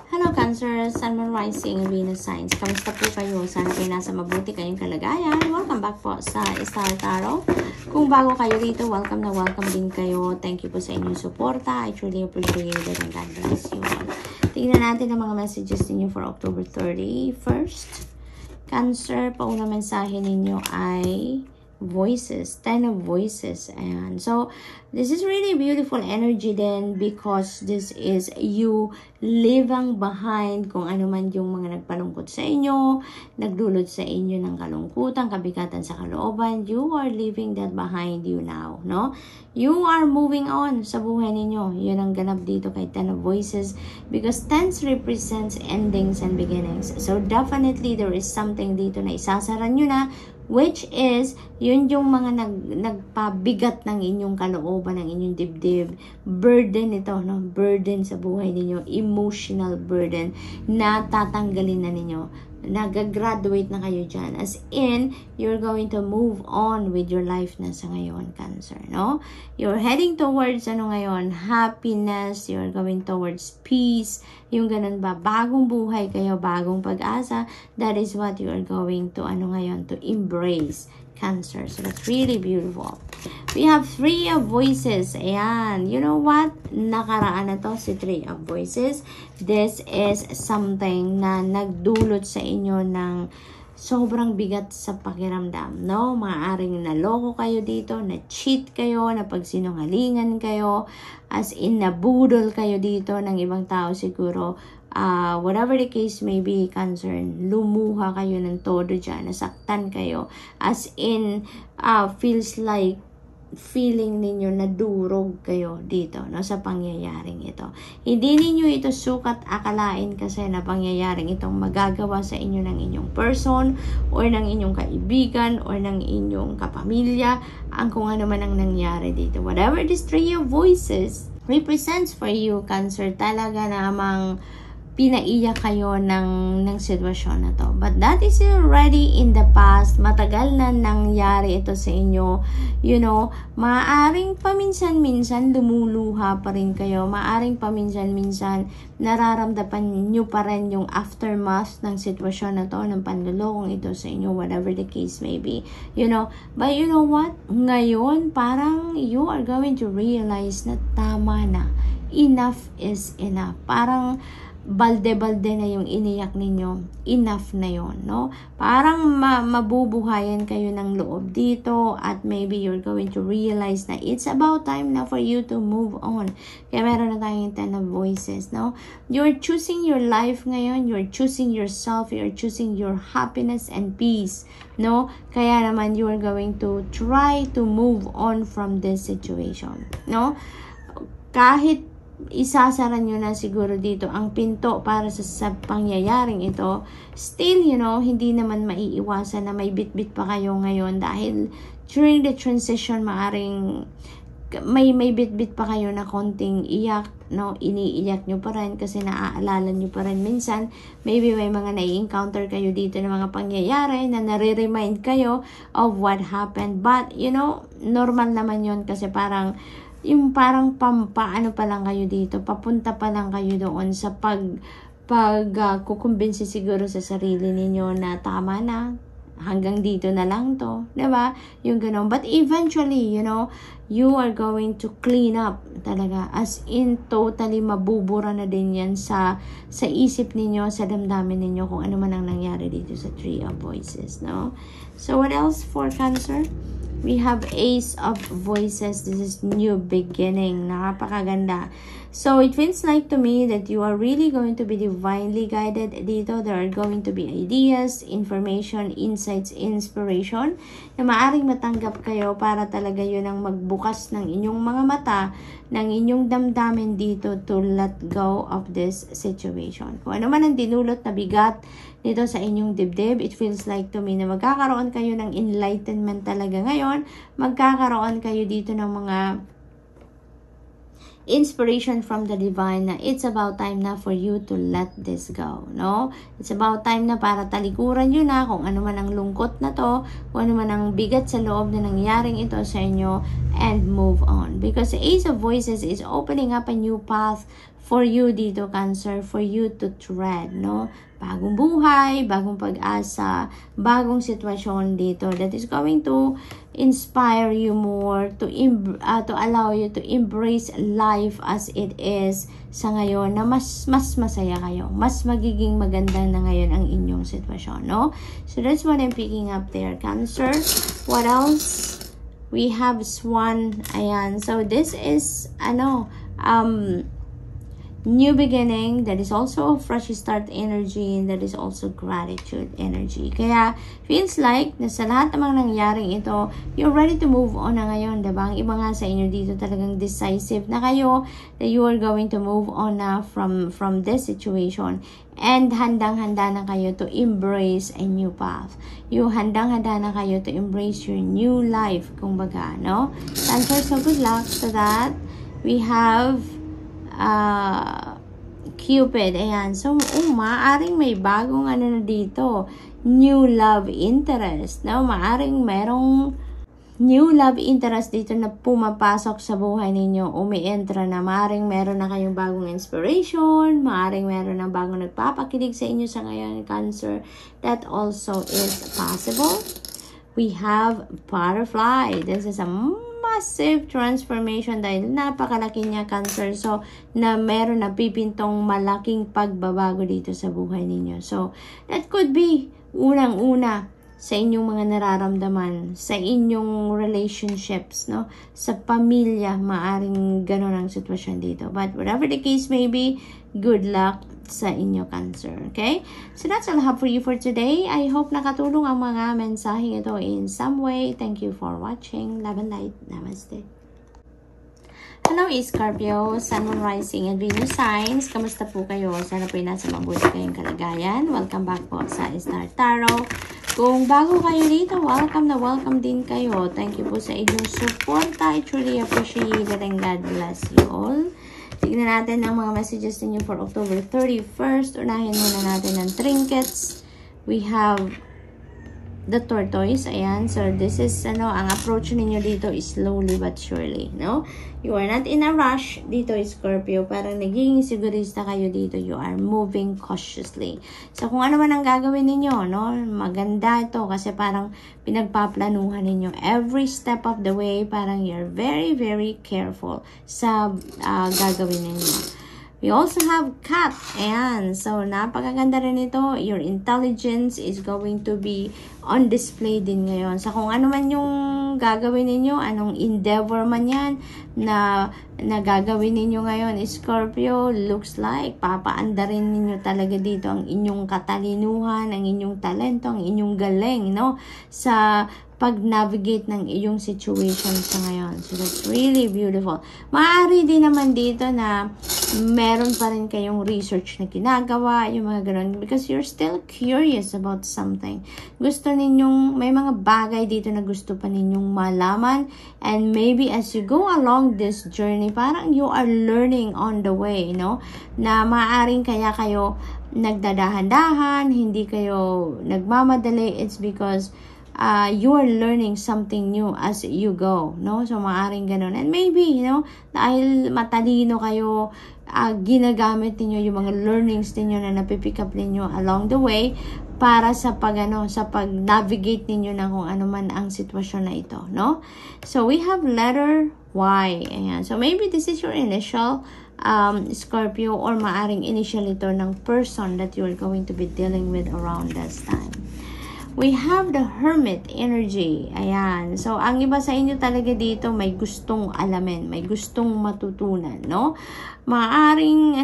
Hello Cancer, Sun, Moon, Rising, Venus Signs. Kamusta po kayo? Sana kayo nasa mabuti kayong kalagayan. Welcome back po sa Star Tarot. Kung bago kayo rito, welcome na welcome din kayo. Thank you po sa inyong suporta. I truly appreciate it and God bless you all. Tingnan natin ang mga messages ninyo for October 31st. Cancer, paunang mensahe ninyo ay voices, 10 of voices. And so this is really beautiful energy then, because this is you leaving behind kung ano man yung mga nagpalungkot sa inyo, nagdulot sa inyo ng kalungkutan, kabigatan sa kalooban. You are leaving that behind you now, no? You are moving on sa buhay ninyo. Yun ang ganap dito kay 10 of voices, because 10 represents endings and beginnings. So definitely there is something dito na isasara nyo na, which is, yun yung mga nagpabigat ng inyong kalooban, ng inyong dibdib. Burden ito, no? Burden sa buhay ninyo. Emotional burden na tatanggalin na ninyo. Nag-graduate na kayo dyan. As in, you're going to move on with your life na sa ngayon, Cancer, no? You're heading towards, ngayon, happiness. You're going towards peace. Yung ganun ba? Bagong buhay kayo, bagong pag-asa. That is what you are going to, ngayon, to embrace, Cancer. So that's really beautiful. We have 3 of voices. Ayan. You know what? Nakaraan na to si 3 of voices. This is something na nagdulot sa inyo ng sobrang bigat sa pakiramdam, no? Maaaring naloko kayo dito, na-cheat kayo, napagsinungalingan kayo, as in nabudol kayo dito ng ibang tao siguro. Whatever the case may be, Cancer, lumuha kayo ng todo dyan, nasaktan kayo, as in, feels like feeling ninyo na durog kayo dito, no, sa pangyayaring ito. Hindi ninyo ito sukat akalain kasi na pangyayaring itong magagawa sa inyo ng inyong person or ng inyong kaibigan or ng inyong kapamilya, ang kung ano man ang nangyari dito. Whatever these 3 of voices represents for you, Cancer, talaga namang pinaiyak kayo ng sitwasyon na to. But that is already in the past. Matagal na nangyari ito sa inyo. You know, maaaring paminsan-minsan lumuluha pa rin kayo. Maaaring paminsan-minsan nararamdaman nyo pa rin yung aftermath ng sitwasyon na to, ng panlulokong ito sa inyo, whatever the case may be. You know, but you know what? Ngayon, parang you are going to realize na tama na. Enough is enough. Parang balde-balde na yung iniyak ninyo, enough na yon, no? Parang mabubuhayan kayo ng loob dito, at maybe you're going to realize na it's about time na for you to move on. Kaya meron na tayong 10 of voices, no? You're choosing your life ngayon, you're choosing yourself, you're choosing your happiness and peace, no? Kaya naman you are going to try to move on from this situation, no? Kahit isasara nyo na siguro dito ang pinto para sa pangyayaring ito, still, you know, hindi naman maiiwasan na may bit-bit pa kayo ngayon, dahil during the transition, maaring may bit-bit pa kayo na konting iyak, no? Iniiyak nyo pa rin kasi naaalala nyo pa rin minsan. Maybe may mga nai-encounter kayo dito ng mga pangyayari na nare-remind kayo of what happened. But, you know, normal naman yon kasi parang paano pa lang kayo dito, papunta pa lang kayo doon sa kukumbinsi siguro sa sarili ninyo na tama na, hanggang dito na lang to, diba? Yung gano'n. But eventually, you know, you are going to clean up talaga, as in totally mabubura na din yan sa isip ninyo, sa damdamin ninyo, kung ano man ang nangyari dito sa 3 of voices, no? So what else for Cancer? We have Ace of Voices. This is new beginning. Napakaganda. So, it feels like to me that you are really going to be divinely guided dito. There are going to be ideas, information, insights, inspiration na maaring matanggap kayo para talaga yun ang magbukas ng inyong mga mata, ng inyong damdamin dito to let go of this situation. Kung ano man ang dinulot na bigat dito sa inyong dibdib, it feels like to me na magkakaroon kayo ng enlightenment talaga ngayon. Magkakaroon kayo dito ng mga inspiration from the divine na it's about time na for you to let this go, no? It's about time na para talikuran nyo na kung ano man ang lungkot na to, kung ano man ang bigat sa loob na nangyaring ito sa inyo, and move on. Because the Ace of Voices is opening up a new path for you dito, Cancer, for you to tread, no? Bagong buhay, bagong pag-asa, bagong sitwasyon dito that is going to inspire you more, to allow you to embrace life as it is sa ngayon, na mas masaya kayo, mas magiging maganda na ngayon ang inyong sitwasyon, no? So that's what I'm picking up there, Cancer. What else? We have Swan. Ayan. So this is new beginning, that is also a fresh start energy, and that is also gratitude energy. Kaya feels like na sa lahat ng mga nangyaring ito, you're ready to move on na ngayon, diba? Ang iba nga sa inyo dito talagang decisive na kayo, that you are going to move on na from this situation, and handang-handa na kayo to embrace a new path. You handang-handa na kayo to embrace your new life, kumbaga, no? Cancer, so good luck to that. We have Cupid. Ayan. So, maaring may bagong na dito. New love interest. No? Maaring merong new love interest dito na pumapasok sa buhay ninyo. Umi-entra na. Maaring meron na kayong bagong inspiration. Maaring meron na bagong nagpapakilig sa inyo sa ngayon, Cancer. That also is possible. We have Butterfly. This is a massive transformation dahil napakalaki niya, Cancer. So, na meron na pipintong malaking pagbabago dito sa buhay ninyo. So, that could be unang-una sa inyong mga nararamdaman, sa inyong relationships, no? Sa pamilya, maaring ganun ang sitwasyon dito. But whatever the case may be, good luck sa inyo, Cancer. Okay? So that's all I have for you for today. I hope nakatulong ang mga mensaheng ito in some way. Thank you for watching. Love and light. Namaste. Hello, Scorpio, Sun, Moon, Rising, and Venus signs. Kamusta po kayo? Sana po nasa mabuti kayong kalagayan. Welcome back po sa Star Tarot. Kung bago kayo dito, welcome na welcome din kayo. Thank you po sa inyong support. I truly appreciate it and God bless you all. Tignan natin ang mga messages ninyo for October 31st. Unahin muna natin ang trinkets. We have the tortoise. Ayan. So, this is, ang approach ninyo dito is slowly but surely, no? You are not in a rush dito, Scorpio. Parang naging sigurista kayo dito. You are moving cautiously. So, kung ano man ang gagawin ninyo, no? Maganda ito kasi parang pinagpaplanuhan ninyo. Every step of the way, parang you're very, very careful sa gagawin ninyo. We also have Cat. Ayan. So, napakaganda rin ito. Your intelligence is going to be on display din ngayon. So, kung ano man yung gagawin ninyo, anong endeavor man yan na gagawin ninyo ngayon, Scorpio, looks like papaandarin ninyo talaga dito ang inyong katalinuhan, ang inyong talento, ang inyong galing, no? Sa pag-navigate ng iyong situation sa ngayon. So, that's really beautiful. Maaari din naman dito na meron pa rin kayong research na ginagawa, yung mga ganun, because you're still curious about something. Gusto ninyong, may mga bagay dito na gusto pa ninyong malaman, and maybe as you go along this journey, parang you are learning on the way, no? Na maaaring kaya kayo nagdadahan-dahan, hindi kayo nagmamadali, it's because you are learning something new as you go, no? So, maaaring ganun. And maybe, dahil matalino kayo, ginagamit niyo yung mga learnings niyo na napipick up niyo along the way para sa pag-navigate niyo na kung ano man ang sitwasyon na ito, no? So, we have letter Y. Ayan. So, maybe this is your initial Scorpio, or maaring initial ito ng person that you're going to be dealing with around this time. We have the Hermit energy. Ayan. So, ang iba sa inyo talaga dito may gustong alamin, may gustong matutunan, no? Maaring,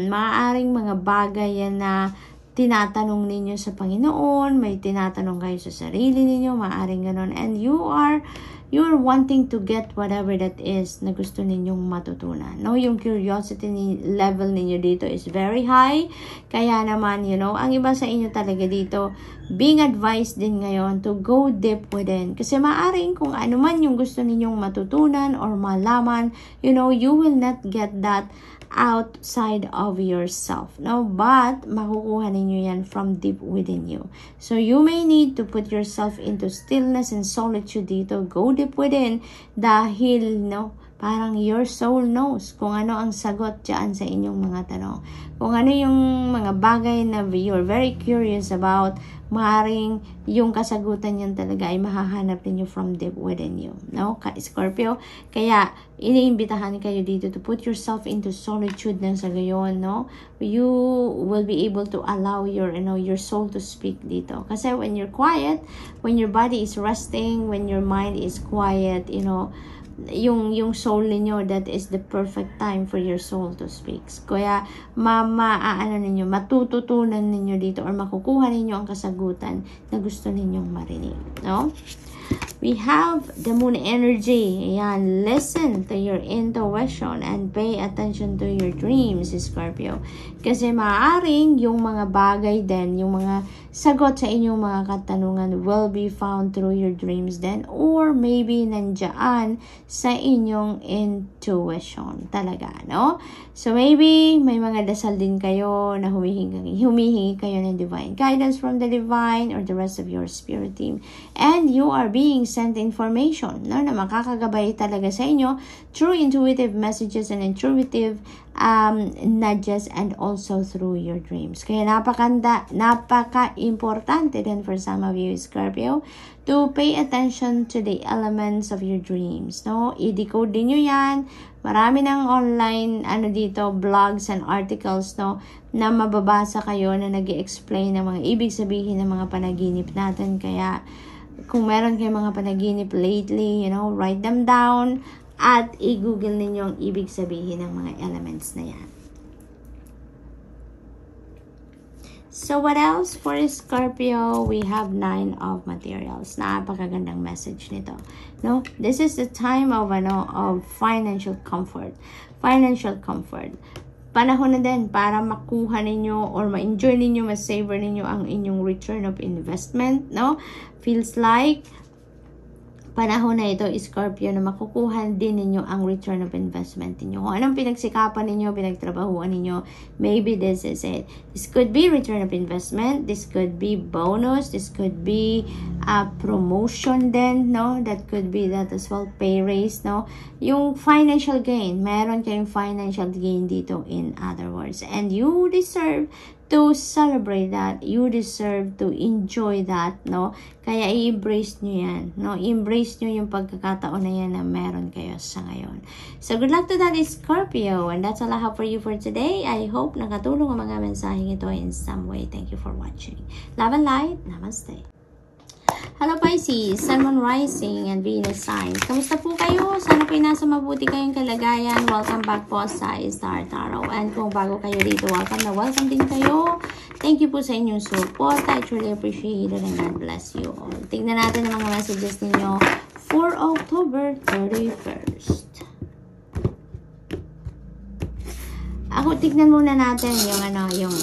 maaring mga bagay yan na tinatanong ninyo sa Panginoon, may tinatanong kayo sa sarili ninyo, maaring ganon. And you're wanting to get whatever that is na gusto ninyong matutunan. No, yung curiosity level ninyo dito is very high. Kaya naman, ang iba sa inyo talaga dito, being advised din ngayon to go deep within. Kasi maaring kung ano man yung gusto ninyong matutunan or malaman, you will not get that outside of yourself, no? But makukuha ninyo yan from deep within you. So you may need to put yourself into stillness and solitude dito. Go deep within dahil, parang your soul knows kung ano ang sagot dyan sa inyong mga tanong. Kung ano yung mga bagay na you're very curious about, maaaring yung kasagutan yan talaga ay mahahanap ninyo from deep within you. No? Scorpio, kaya iniimbitahan kayo dito to put yourself into solitude ng sa gayon, no? You will be able to allow your, your soul to speak dito. Kasi when you're quiet, when your body is resting, when your mind is quiet, yung soul niyo, that is the perfect time for your soul to speak. Kaya matututunan ninyo dito or makukuha ninyo ang kasagutan na gusto ninyong marinig, no? We have the moon energy. Ayan, listen to your intuition and pay attention to your dreams, Scorpio. Kasi maaaring yung mga bagay din, yung mga sagot sa inyong mga katanungan will be found through your dreams then, or maybe nandiyan sa inyong intuition talaga, no? So maybe may mga dasal din kayo na humihingi kayo ng divine guidance from the divine or the rest of your spirit team, and you are being sent information, no, na makakagabay talaga sa inyo through intuitive messages and intuitive nudges, and also through your dreams. Kaya napaka-importante din for some of you, Scorpio, to pay attention to the elements of your dreams, no? I-decode din nyo yan. Marami ng online, dito, blogs and articles, no, na mababasa kayo na nag-i-explain ng mga ibig sabihin ng mga panaginip natin. Kaya, kung meron kayong mga panaginip lately, write them down at i-google ninyo ang ibig sabihin ng mga elements na yan. So what else for Scorpio? We have 9 of materials. Napakagandang message nito, no? This is the time of of financial comfort. Financial comfort. Panahon na din para makuha ninyo or ma-enjoy ninyo, ma-savor ninyo ang inyong return of investment, no? Feels like panahon na ito, Scorpio, na makukuha din ninyo ang return of investment ninyo. Kung anong pinagsikapan ninyo, pinagtrabahuan ninyo, maybe this is it. This could be return of investment, this could be bonus, this could be promotion din, no? That could be that as well, pay raise, no? Yung financial gain, meron kayong financial gain dito, in other words. And you deserve to celebrate that. You deserve to enjoy that, no? Kaya i-embrace nyo yan, no? Embrace nyo yung pagkakataon na yan na meron kayo sa ngayon. So, good luck to that, Scorpio. And that's all I have for you for today. I hope nakatulong ang mga mensaheng ito in some way. Thank you for watching. Love and light. Namaste. Hello Pisces, Sun, Moon, Rising, and Venus signs. Kamusta po kayo? Sana po'y nasa mabuti kayong kalagayan. Welcome back po sa Star Tarot. And kung bago kayo dito, welcome din kayo. Thank you po sa inyong support. I truly appreciate it and God bless you all. Tignan natin ang mga messages ninyo for October 31st. Tignan muna natin yung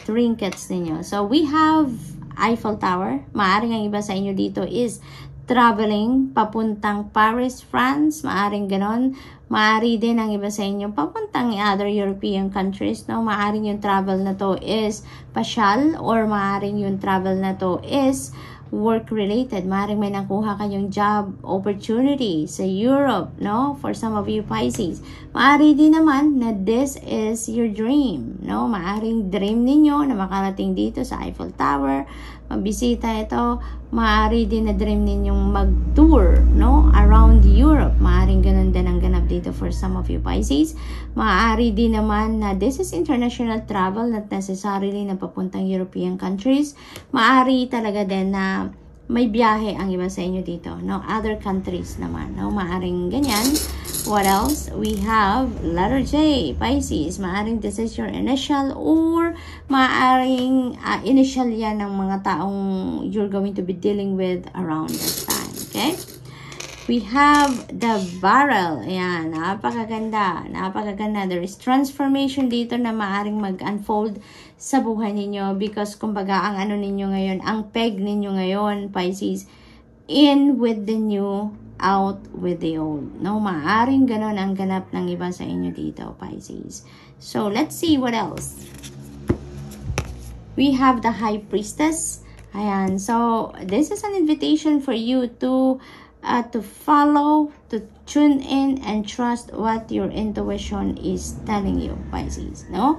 trinkets ninyo. So we have Eiffel Tower. Maaring ang iba sa inyo dito is traveling papuntang Paris, France. Maaring ganon. Maari din ang iba sa inyo papuntang other European countries, no? Maaring yung travel na to is pasyal, or maaring yung travel na to is work-related. Maaring may nakuha kayong job opportunity sa Europe, no? For some of you Pisces. Maari din naman na this is your dream, no? Maaring dream ninyo na makarating dito sa Eiffel Tower, mabisita ito. Maari din na dream ninyong mag-tour, no? Around Europe. Maaring ganun din ang ganap dito for some of you Pisces. Maari din naman na this is international travel, not necessarily na papuntang European countries. Maari talaga din na may biyahe ang iba sa inyo dito, no? Other countries naman, no? Maaring ganyan. What else? We have letter J, Pisces. Maaring this is your initial, or maaring initial yan ng mga taong you're going to be dealing with around this time. Okay? We have the barrel. Ayan, napakaganda. Napakaganda. There is transformation dito na maaring mag-unfold sa buhay ninyo, because kumbaga ang ninyo ngayon, ang peg ninyo ngayon, Pisces, in with the new, out with the old. No, maaring ganon ang ganap ng iba sa inyo dito, Pisces. So, let's see what else. We have the High Priestess. Ayan. So, this is an invitation for you to to follow, to tune in, and trust what your intuition is telling you, Pisces, no?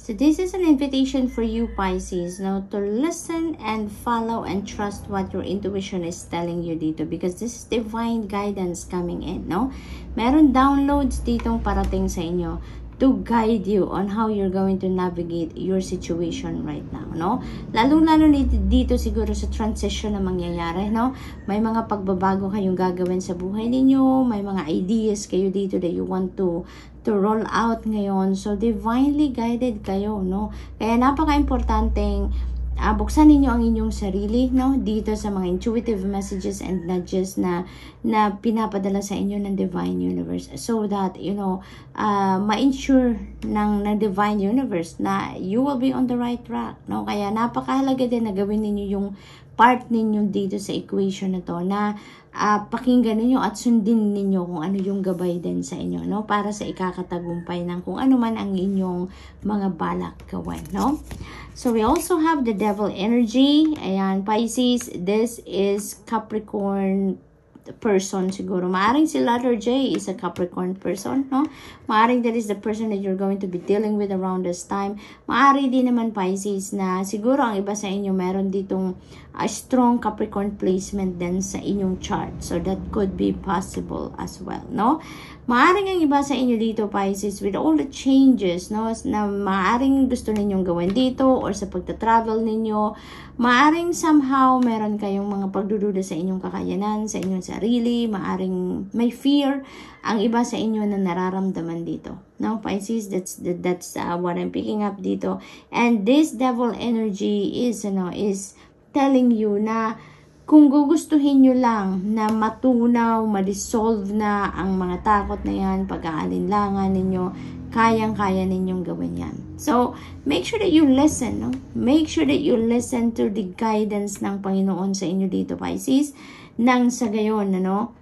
So this is an invitation for you, Pisces, no, to listen and follow and trust what your intuition is telling you dito, because this is divine guidance coming in, no? Meron downloads ditong parating sa inyo to guide you on how you're going to navigate your situation right now, no? Lalong-lalo dito siguro sa transition na mangyayari, no? May mga pagbabago kayong gagawin sa buhay ninyo, may mga ideas kayo dito that you want to roll out ngayon. So, divinely guided kayo, no? Kaya napaka-importanteng buksan ninyo ang inyong sarili, no? Dito sa mga intuitive messages and nudges na pinapadala sa inyo ng Divine Universe. So that, you know, ma-ensure ng Divine Universe na you will be on the right track, no? Kaya napakahalaga din na gawin ninyo yung part ninyo dito sa equation na to, na pakinggan ninyo at sundin ninyo kung ano yung gabay din sa inyo, no? Para sa ikakatagumpay ng kung ano man ang inyong mga balak gawin, no? So we also have the devil energy. Ayan, Pisces, this is Capricorn person siguro. Maaring si letter J is a Capricorn person, no? Maaring that is the person that you're going to be dealing with around this time. Maari din naman, Pisces, na siguro ang iba sa inyo meron ditong strong Capricorn placement din sa inyong chart. So that could be possible as well, no? Maaring ang iba sa inyo dito, Pisces, with all the changes, no, na maaring gusto ninyong gawin dito or sa pagta-travel ninyo, maaring somehow meron kayong mga pagdududa sa inyong kakayanan, sa inyong sarili, maaring may fear ang iba sa inyo na nararamdaman dito. No, Pisces, that's what I'm picking up dito. And this devil energy is, is telling you na kung gugustuhin nyo lang na matunaw, ma-dissolve na ang mga takot na yan, pag-aalinlangan ninyo, kayang-kaya ninyong gawin yan. So, make sure that you listen, no? Make sure that you listen to the guidance ng Panginoon sa inyo dito, Pisces, nang sa gayon, ano?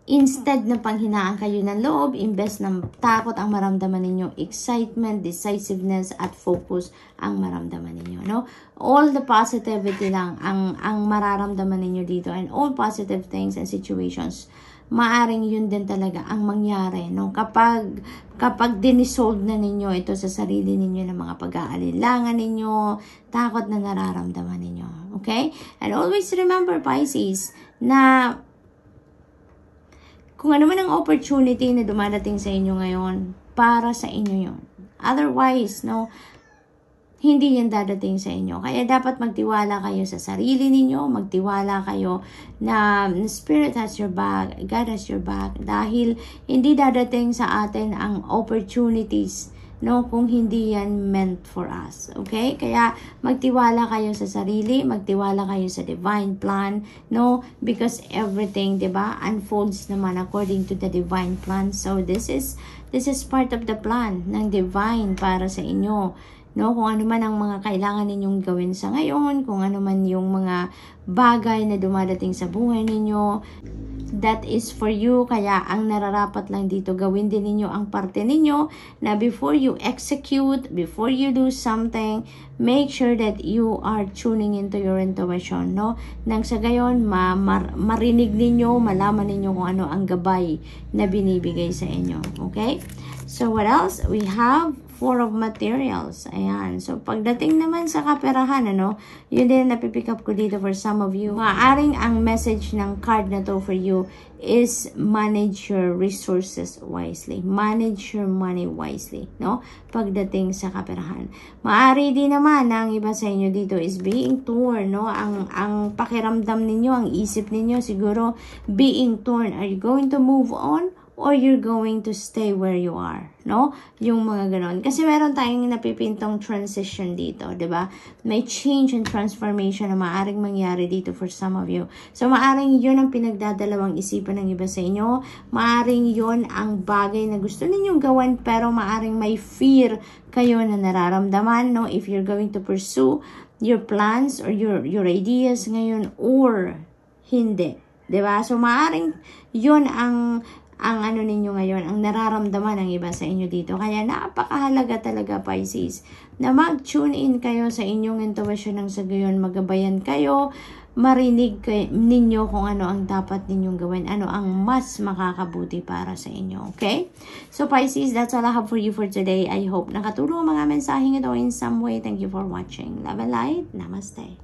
Instead na panghinaan kayo ng loob, imbes na takot ang maramdaman ninyo, excitement, decisiveness, at focus ang maramdaman ninyo, no? All the positivity lang ang mararamdaman ninyo dito, and all positive things and situations, maaring yun din talaga ang mangyari, no? Kapag dinisolve na ninyo ito sa sarili ninyo ng mga pag-aalinlangan ninyo, takot na nararamdaman ninyo, okay? And always remember, Pisces, na kung ano man ang opportunity na dumadating sa inyo ngayon, para sa inyo yun. Otherwise, no, hindi yan dadating sa inyo. Kaya dapat magtiwala kayo sa sarili ninyo, magtiwala kayo na Spirit has your back, God has your back, dahil hindi dadating sa atin ang opportunities, no, kung hindi yan meant for us. Okay? Kaya magtiwala kayo sa sarili, magtiwala kayo sa divine plan, no? Because everything, 'di ba, unfolds naman according to the divine plan. So this is part of the plan ng divine para sa inyo. No, kung ano man ang mga kailangan ninyong gawin sa ngayon, kung ano man yung mga bagay na dumadating sa buhay ninyo, that is for you. Kaya ang nararapat lang dito, gawin din ninyo ang parte ninyo, na before you execute, before you do something, make sure that you are tuning into your intuition, no? Nang sa gayon, marinig ninyo, malaman ninyo kung ano ang gabay na binibigay sa inyo. Okay? So what else? We have Four of Materials. Ayan. So, pagdating naman sa kaperahan, ano, yun din napipick up ko dito for some of you. Maaring ang message ng card na to for you is manage your resources wisely. Manage your money wisely, no? Pagdating sa kaperahan. Maari din naman ang iba sa inyo dito is being torn, no? Ang pakiramdam ninyo, ang isip ninyo, siguro being torn. Are you going to move on? Or you're going to stay where you are, no? Yung mga ganon. Kasi meron tayong napipintong transition dito, di ba? May change and transformation na maaring mangyari dito for some of you. So, maaring yun ang pinagdadalawang isipan ng iba sa inyo. Maaring yun ang bagay na gusto ninyong gawin, pero maaring may fear kayo na nararamdaman, no? If you're going to pursue your plans or your ideas ngayon, or hindi, di ba? So, maaring yun ang ano ninyo ngayon, ang nararamdaman ng iba sa inyo dito. Kaya napakahalaga talaga, Pisces, na mag-tune in kayo sa inyong intuition, ng sa gayon magabayan kayo, marinig ninyo kung ano ang dapat ninyong gawin, ano ang mas makakabuti para sa inyo. Okay? So Pisces, that's all I have for you for today. I hope nakatulong ang mga mensaheng ito in some way. Thank you for watching. Love and light. Namaste.